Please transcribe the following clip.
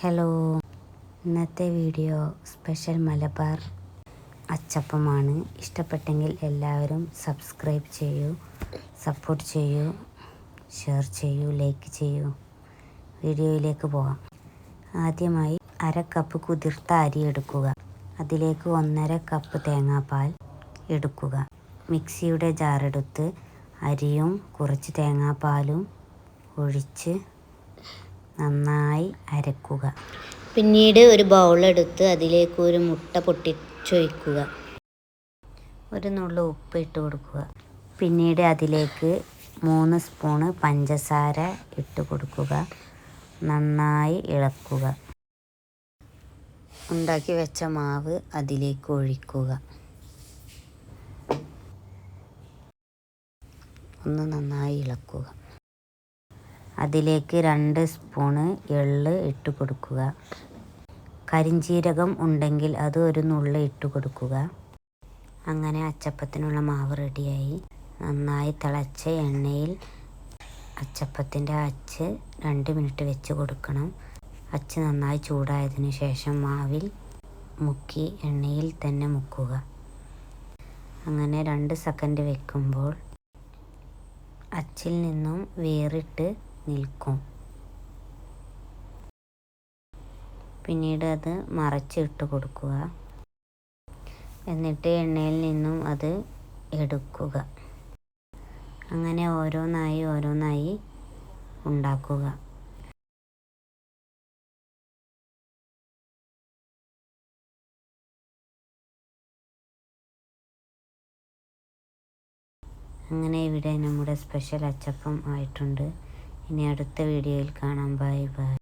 Hello, ഇന്നത്തെ video special Malabar അച്ചപ്പമാണ്. ഇഷ്ടപ്പെട്ടെങ്കിൽ എല്ലാവരും സബ്സ്ക്രൈബ് ചെയ്യൂ, സപ്പോർട്ട് ചെയ്യൂ, ഷെയർ ചെയ്യൂ, ലൈക്ക് ചെയ്യൂ. വീഡിയോയിലേക്ക് പോകാം. ആദ്യമായി 1/2 കപ്പ് കുതിർത്ത അരി എടുക്കുക. അതിലേക്ക് 1/2 കപ്പ് തേങ്ങാപ്പാൽ എടുക്കുക. മിക്സിയുടെ ജാറെടുത്ത് അരിയും കുറച്ച് തേങ്ങാപ്പാലും ഒഴിച്ച് നന്നായി അരക്കുക. പിന്നീട് ഒരു ബൗളെടുത്ത് അതിലേക്ക് ഒരു മുട്ട പൊട്ടിച്ചൊഴിക്കുക. ഒരു നുള്ളു ഉപ്പ് ഇട്ട് കൊടുക്കുക. പിന്നീട് അതിലേക്ക് 3 സ്പൂണ് പഞ്ചസാര ഇട്ട് കൊടുക്കുക. നന്നായി ഇളക്കുക. ഉണ്ടാക്കി വെച്ച മാവ് അതിലേക്ക് ഒഴിക്കുക. ഒന്ന് നന്നായി ഇളക്കുക. അതിലേക്ക് 2 സ്പൂണ് എള്ള് ഇട്ട് കൊടുക്കുക. കരിഞ്ജീരകം ഉണ്ടെങ്കിൽ അത് ഒരു നുള്ള് ഇട്ട് കൊടുക്കുക. അങ്ങനെ അച്ചപ്പത്തിനുള്ള മാവ് റെഡിയായി. നന്നായി തിളച്ച എണ്ണയിൽ അച്ചപ്പത്തിൻ്റെ അച്ച് 2 മിനിറ്റ് വെച്ച് കൊടുക്കണം. അച്ച് നന്നായി ചൂടായതിനു ശേഷം മാവിൽ മുക്കി എണ്ണയിൽ തന്നെ മുക്കുക. അങ്ങനെ 2 സെക്കൻഡ് വെക്കുമ്പോൾ അച്ചിൽ നിന്നും വേറിട്ട് നിൽക്കും. പിന്നീട് അത് മറച്ചിട്ട് കൊടുക്കുക. എന്നിട്ട് എണ്ണയിൽ നിന്നും അത് എടുക്കുക. അങ്ങനെ ഓരോന്നായി ഉണ്ടാക്കുക. അങ്ങനെ ഇവിടെ നമ്മുടെ സ്പെഷ്യൽ അച്ചപ്പം ആയിട്ടുണ്ട്. ഇനി അടുത്ത വീഡിയോയിൽ കാണാം. Bye bye.